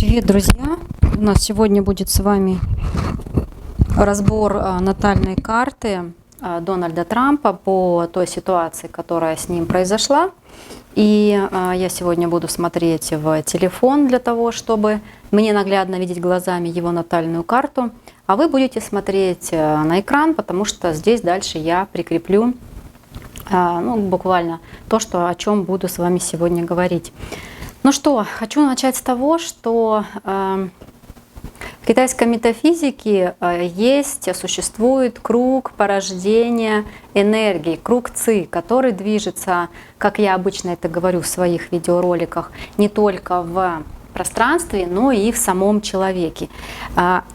Привет, друзья! У нас сегодня будет с вами разбор натальной карты Дональда Трампа по той ситуации, которая с ним произошла. И я сегодня буду смотреть в телефон для того, чтобы мне наглядно видеть глазами его натальную карту. А вы будете смотреть на экран, потому что здесь дальше я прикреплю буквально то, о чем буду с вами сегодня говорить. Ну что, хочу начать с того, что в китайской метафизике существует круг порождения энергии, круг Ци, который движется, как я обычно это говорю в своих видеороликах, не только в пространстве, но и в самом человеке.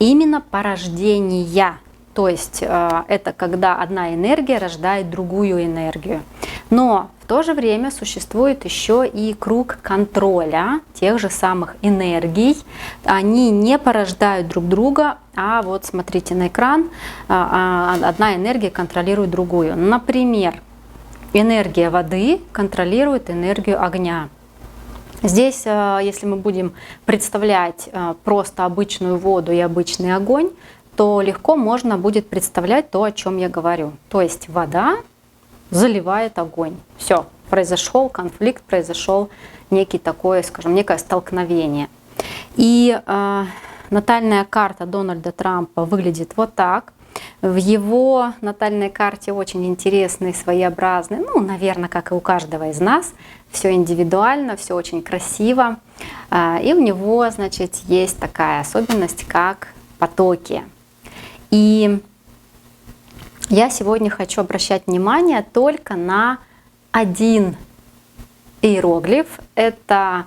Именно порождение. То есть это когда одна энергия рождает другую энергию. Но в то же время существует еще и круг контроля тех же самых энергий. Они не порождают друг друга, а вот смотрите на экран, одна энергия контролирует другую. Например, энергия воды контролирует энергию огня. Здесь, если мы будем представлять просто обычную воду и обычный огонь, то легко можно будет представлять то, о чем я говорю. То есть вода заливает огонь. Все, произошел конфликт, произошел некое столкновение. И натальная карта Дональда Трампа выглядит вот так. В его натальной карте очень интересный, своеобразный, наверное, как и у каждого из нас, все индивидуально, все очень красиво. И у него, есть такая особенность, как потоки. И я сегодня хочу обращать внимание только на один иероглиф. Это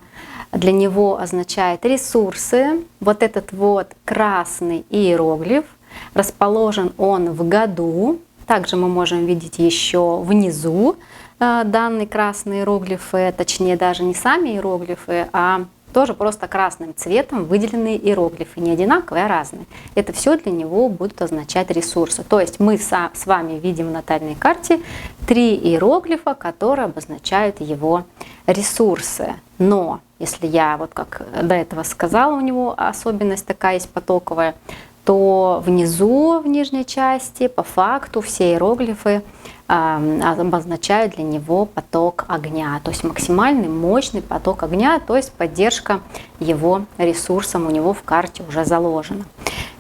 для него означает ресурсы. Вот этот вот красный иероглиф, расположен он в году. Также мы можем видеть еще внизу данный красный иероглиф, точнее даже не сами иероглифы, а тоже просто красным цветом выделенные иероглифы, не одинаковые, а разные. Это все для него будут означать ресурсы. То есть мы с вами видим в натальной карте 3 иероглифа, которые обозначают его ресурсы. Но если я, как до этого сказала, у него особенность такая есть потоковая, то внизу, в нижней части, по факту все иероглифы обозначают для него поток огня, то есть максимальный мощный поток огня, то есть поддержка его ресурсом у него в карте уже заложена.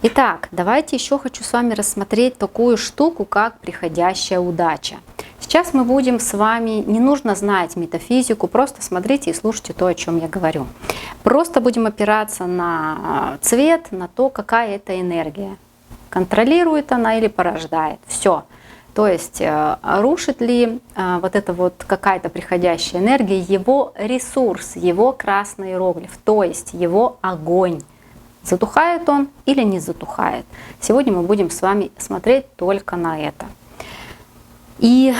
Итак, давайте еще хочу с вами рассмотреть такую штуку, как приходящая удача. Сейчас мы будем с вами, не нужно знать метафизику, просто смотрите и слушайте то, о чем я говорю. Просто будем опираться на цвет, на то, какая это энергия. Контролирует она или порождает. Все. То есть рушит ли вот эта вот какая-то приходящая энергия его ресурс, его красный иероглиф, то есть его огонь. Затухает он или не затухает? Сегодня мы будем с вами смотреть только на это. И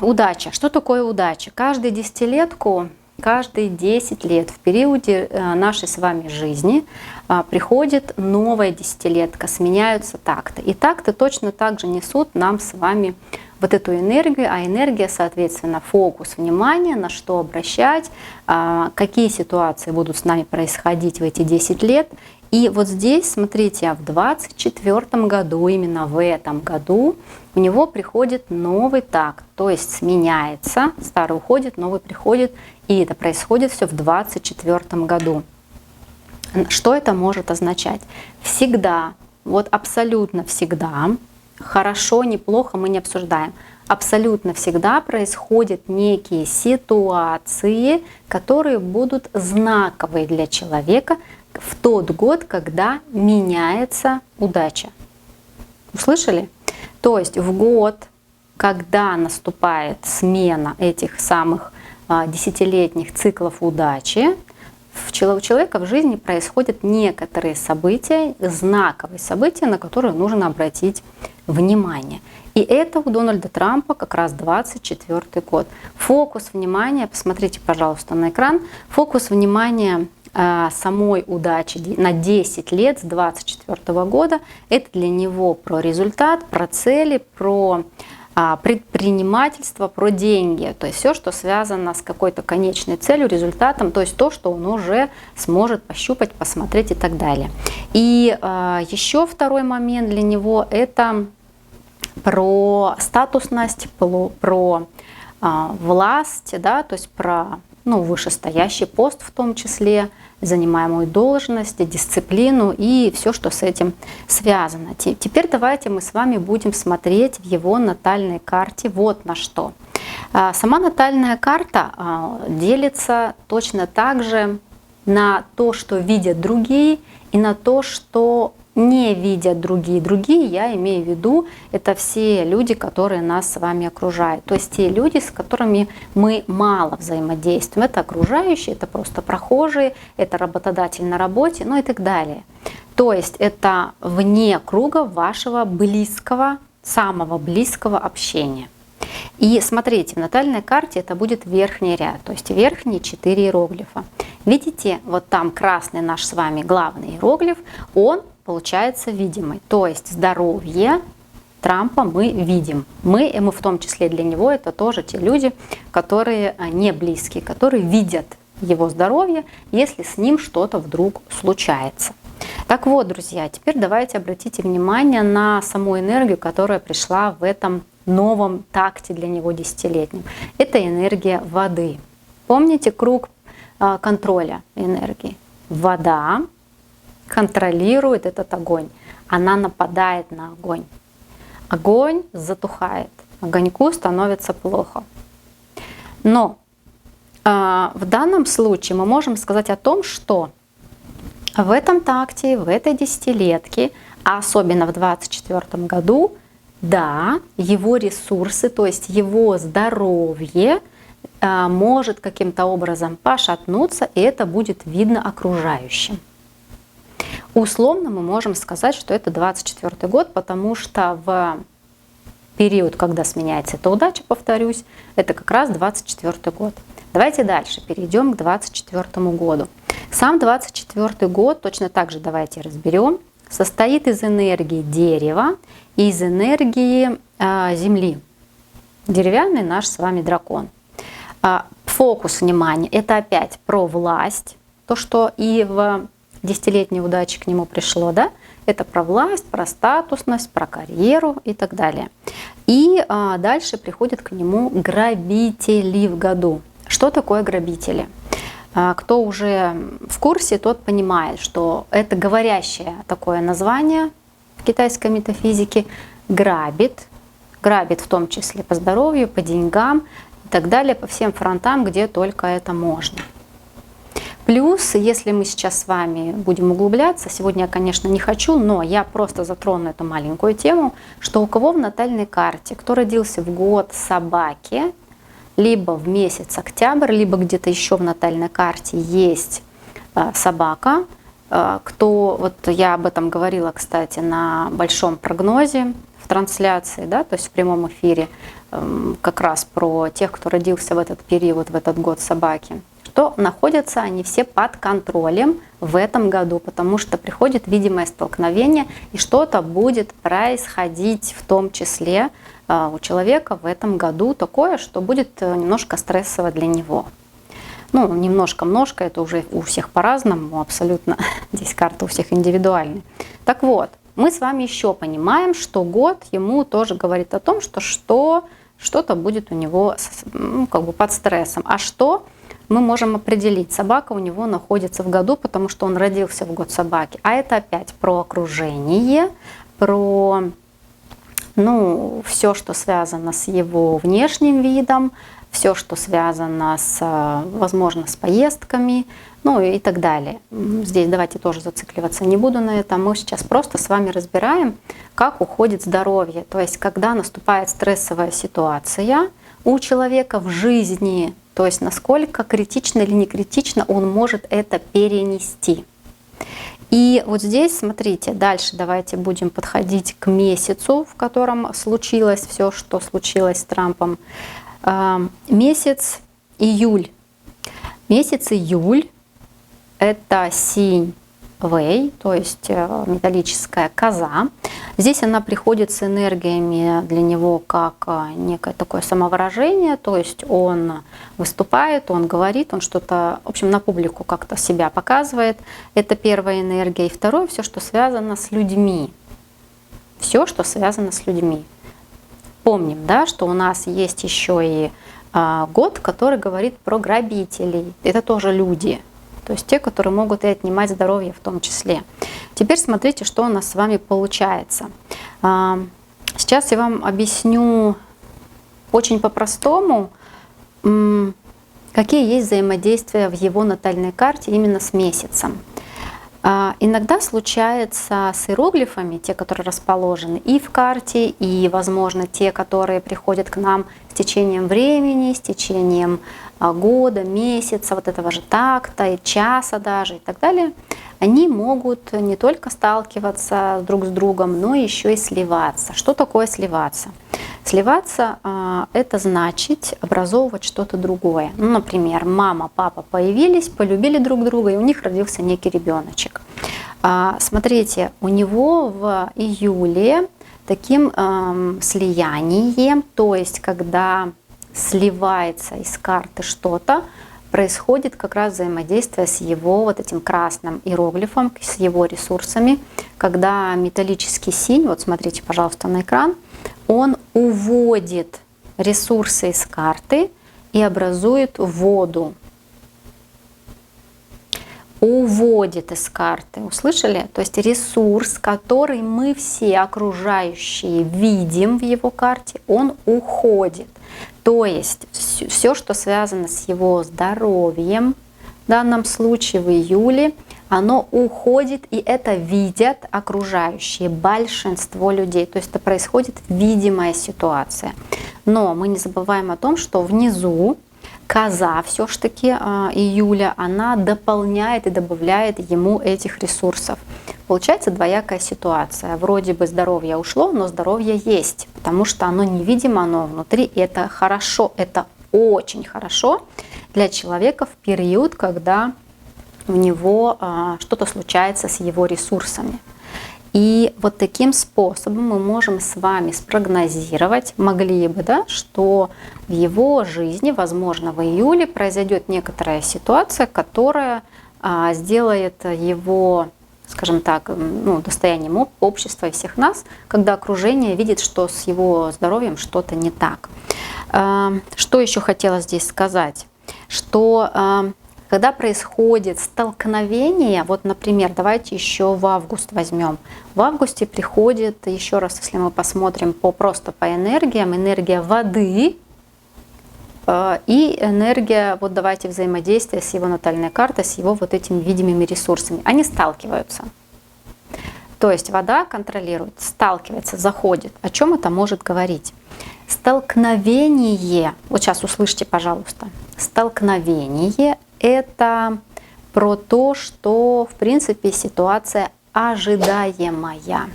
удача. Что такое удача? Каждую десятилетку, каждые 10 лет в периоде нашей с вами жизни приходит новая десятилетка, сменяются такты. И такты точно так же несут нам с вами вот эту энергию, а энергия, соответственно, фокус внимания, на что обращать, какие ситуации будут с нами происходить в эти 10 лет. И вот здесь, смотрите, в 2024 году, именно в этом году, у него приходит новый такт, то есть сменяется, старый уходит, новый приходит, и это происходит все в 2024 году. Что это может означать? Всегда, вот абсолютно всегда, хорошо, неплохо мы не обсуждаем, абсолютно всегда происходят некие ситуации, которые будут знаковые для человека в тот год, когда меняется удача. Услышали? То есть в год, когда наступает смена этих самых десятилетних циклов удачи, у человека в жизни происходят некоторые события, знаковые события, на которые нужно обратить внимание. И это у Дональда Трампа как раз 2024 год. Фокус внимания, посмотрите, пожалуйста, на экран, фокус внимания самой удачи на 10 лет с 2024 года, это для него про результат, про цели, про предпринимательство, про деньги, то есть все, что связано с какой-то конечной целью, результатом, то есть то, что он уже сможет пощупать, посмотреть и так далее. И еще второй момент для него – это про статусность, про власть, да, то есть про вышестоящий пост в том числе, занимаемую должность, дисциплину и все, что с этим связано. Теперь давайте мы с вами будем смотреть в его натальной карте вот на что. Сама натальная карта делится точно так же на то, что видят другие, и на то, что не видят другие. Другие, я имею в виду, это все люди, которые нас с вами окружают. То есть те люди, с которыми мы мало взаимодействуем. Это окружающие, это просто прохожие, это работодатель на работе, и так далее. То есть это вне круга вашего близкого, самого близкого общения. И смотрите, в натальной карте это будет верхний ряд, то есть верхние 4 иероглифа. Видите, вот там красный наш с вами главный иероглиф, он получается видимый. То есть здоровье Трампа мы видим. Мы в том числе для него, это тоже те люди, которые не близкие, которые видят его здоровье, если с ним что-то вдруг случается. Так вот, друзья, теперь давайте обратите внимание на саму энергию, которая пришла в этом новом такте для него десятилетнем. Это энергия воды. Помните круг контроля энергии? Вода контролирует этот огонь. Она нападает на огонь. Огонь затухает. Огоньку становится плохо. Но в данном случае мы можем сказать о том, что в этом такте, в этой десятилетке, а особенно в 2024 году, да, его ресурсы, то есть его здоровье может каким-то образом пошатнуться, и это будет видно окружающим. Условно мы можем сказать, что это 2024 год, потому что в период, когда сменяется эта удача, повторюсь, это как раз 2024 год. Давайте дальше перейдем к 2024 году. Сам 2024 год, точно так же давайте разберем, состоит из энергии дерева и из энергии земли. Деревянный наш с вами дракон. Фокус внимания – это опять про власть, то, что и в десятилетней удачи к нему пришло, да? Это про власть, про статусность, про карьеру и так далее. И дальше приходят к нему грабители в году. Что такое грабители? Кто уже в курсе, тот понимает, что это говорящее такое название в китайской метафизике. Грабит в том числе по здоровью, по деньгам и так далее, по всем фронтам, где только это можно. Плюс, если мы сейчас с вами будем углубляться, сегодня я, конечно, не хочу, но я просто затрону эту маленькую тему, что у кого в натальной карте, кто родился в год собаки, либо в месяц октябрь, либо где-то еще в натальной карте есть собака, кто, вот я об этом говорила, кстати, на большом прогнозе в трансляции, да, то есть в прямом эфире, как раз про тех, кто родился в этот период, в этот год собаки, что находятся они все под контролем в этом году, потому что приходит видимое столкновение, и что-то будет происходить в том числе у человека в этом году такое, что будет немножко стрессово для него. Ну, немножко-множко, это уже у всех по-разному, абсолютно. Здесь карта у всех индивидуальная. Так вот, мы с вами еще понимаем, что год ему тоже говорит о том, что что-то будет у него как бы под стрессом. А что мы можем определить? Собака у него находится в году, потому что он родился в год собаки. А это опять про окружение, про все, что связано с его внешним видом, все, что связано возможно, с поездками, и так далее. Здесь давайте тоже зацикливаться не буду на этом. Мы сейчас просто с вами разбираем, как уходит здоровье. То есть, когда наступает стрессовая ситуация у человека в жизни, то есть, насколько критично или не критично он может это перенести. И вот здесь, смотрите, дальше давайте будем подходить к месяцу, в котором случилось все, что случилось с Трампом. Месяц июль. Месяц июль – это синь, Вэй, то есть металлическая коза. Здесь она приходит с энергиями для него как некое такое самовыражение, то есть он выступает, он говорит, он что-то, в общем, на публику как-то себя показывает. Это первая энергия. И второе, все, что связано с людьми. Все, что связано с людьми. Помним, да, что у нас есть еще и год, который говорит про грабителей. Это тоже люди. То есть те, которые могут и отнимать здоровье в том числе. Теперь смотрите, что у нас с вами получается. Сейчас я вам объясню очень по-простому, какие есть взаимодействия в его натальной карте именно с месяцем. Иногда случается с иероглифами, те, которые расположены и в карте, и, возможно, те, которые приходят к нам с течением времени, с течением года, месяца, вот этого же такта, и часа даже, и так далее, они могут не только сталкиваться друг с другом, но еще и сливаться. Что такое сливаться? Сливаться — это значит образовывать что-то другое. Ну, например, мама, папа появились, полюбили друг друга, и у них родился некий ребеночек. Смотрите, у него в июле таким слиянием, то есть когда сливается из карты что-то, происходит как раз взаимодействие с его вот этим красным иероглифом, с его ресурсами, когда металлический синь, вот смотрите, пожалуйста, на экран, он уводит ресурсы из карты и образует воду. Уводит из карты, услышали? То есть ресурс, который мы все окружающие видим в его карте, он уходит. То есть все, что связано с его здоровьем, в данном случае в июле, оно уходит, и это видят окружающие, большинство людей. То есть это происходит видимая ситуация. Но мы не забываем о том, что внизу коза все-таки июля, она дополняет и добавляет ему этих ресурсов. Получается двоякая ситуация. Вроде бы здоровье ушло, но здоровье есть, потому что оно невидимо, оно внутри, и это хорошо, это очень хорошо для человека в период, когда у него что-то случается с его ресурсами. И вот таким способом мы можем с вами спрогнозировать, могли бы, да, что в его жизни, возможно, в июле произойдет некоторая ситуация, которая сделает его, скажем так, ну, достоянием общества и всех нас, когда окружение видит, что с его здоровьем что-то не так. Что еще хотела здесь сказать? Что когда происходит столкновение, вот, например, давайте еще в август возьмем. В августе приходит, еще раз, если мы посмотрим просто по энергиям, энергия воды и энергия, вот давайте взаимодействие с его натальной картой, с его вот этими видимыми ресурсами. Они сталкиваются. То есть вода контролирует, сталкивается, заходит. О чем это может говорить? Столкновение, вот сейчас услышьте, пожалуйста, столкновение — это про то, что, в принципе, ситуация ожидаемая.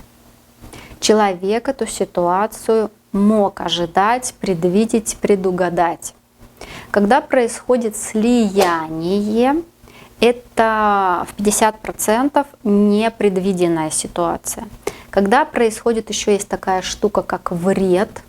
Человек эту ситуацию мог ожидать, предвидеть, предугадать. Когда происходит слияние, это в 50% непредвиденная ситуация. Когда происходит, еще есть такая штука, как вред.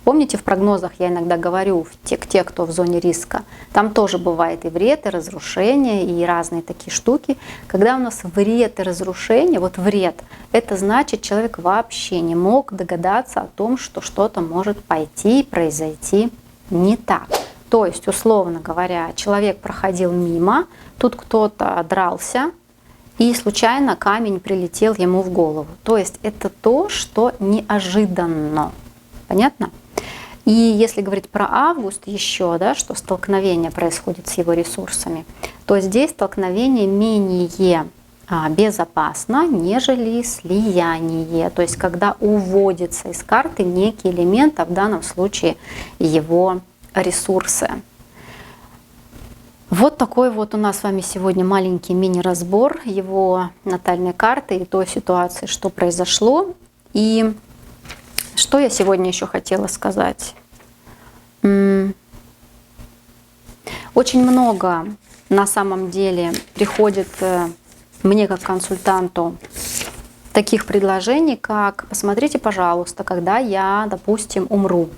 Помните, в прогнозах я иногда говорю, те, кто в зоне риска, там тоже бывает и вред, и разрушение, и разные такие штуки. Когда у нас вред и разрушение, вот вред, это значит, человек вообще не мог догадаться о том, что что-то может пойти, произойти не так. То есть, условно говоря, человек проходил мимо, тут кто-то дрался, и случайно камень прилетел ему в голову. То есть это то, что неожиданно. Понятно? И если говорить про август еще, да, что столкновение происходит с его ресурсами, то здесь столкновение менее безопасно, нежели слияние. То есть когда уводится из карты некий элемент, а в данном случае его ресурсы. Вот такой вот у нас с вами сегодня маленький мини-разбор его натальной карты и той ситуации, что произошло. И что я сегодня еще хотела сказать? Очень много на самом деле приходит мне как консультанту таких предложений, как посмотрите, пожалуйста, когда я, допустим, умру,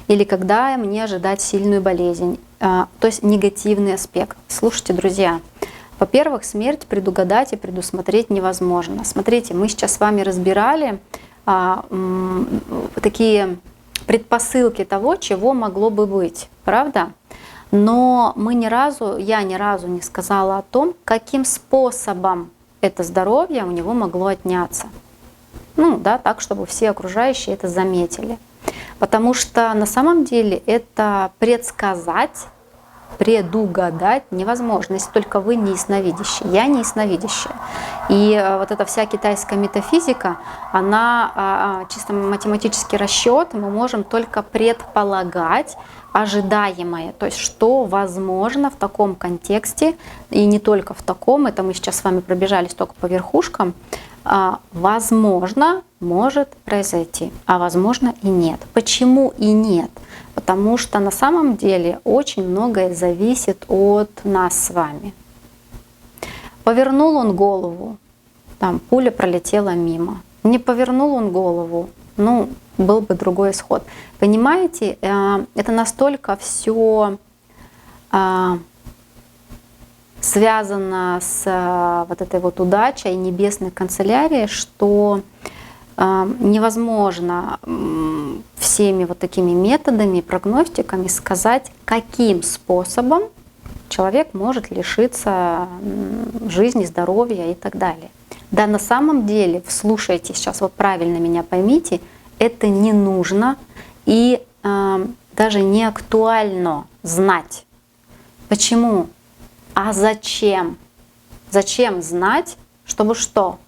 или когда мне ожидать сильную болезнь, то есть негативный аспект. Слушайте, друзья, во-первых, смерть предугадать и предусмотреть невозможно. Смотрите, мы сейчас с вами разбирали такие предпосылки того, чего могло бы быть, правда? Но я ни разу не сказала о том, каким способом это здоровье у него могло отняться. Ну да, так, чтобы все окружающие это заметили. Потому что на самом деле это предсказать, предугадать невозможно, если только вы не ясновидящий. Я не ясновидящая. И вот эта вся китайская метафизика, она чисто математический расчет, мы можем только предполагать ожидаемое, то есть что возможно в таком контексте, и не только в таком, это мы сейчас с вами пробежались только по верхушкам, возможно, может произойти, а возможно и нет. Почему и нет? Потому что на самом деле очень многое зависит от нас с вами. Повернул он голову, там пуля пролетела мимо. Не повернул он голову, ну, был бы другой исход. Понимаете, это настолько все связано с вот этой вот удачей небесной канцелярии, что невозможно всеми вот такими методами, прогностиками сказать, каким способом человек может лишиться жизни, здоровья и так далее. Да, на самом деле, вслушайтесь сейчас, вот правильно меня поймите, это не нужно и даже не актуально знать. Почему? А зачем? Зачем знать, чтобы что?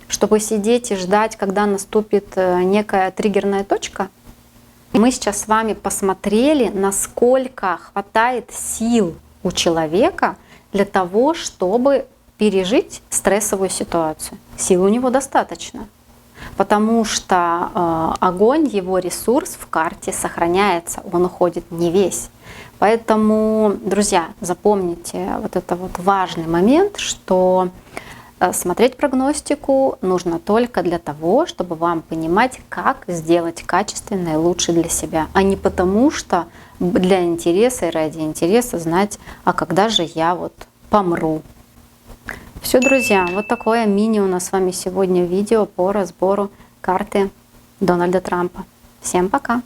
Чтобы сидеть и ждать, когда наступит некая триггерная точка? Мы сейчас с вами посмотрели, насколько хватает сил у человека для того, чтобы пережить стрессовую ситуацию. Сил у него достаточно, потому что огонь, его ресурс в карте сохраняется, он уходит не весь. Поэтому, друзья, запомните вот это вот важный момент, что смотреть прогностику нужно только для того, чтобы вам понимать, как сделать качественно и лучше для себя, а не потому, что для интереса и ради интереса знать, а когда же я вот помру. Все, друзья, вот такое мини у нас с вами сегодня видео по разбору карты Дональда Трампа. Всем пока!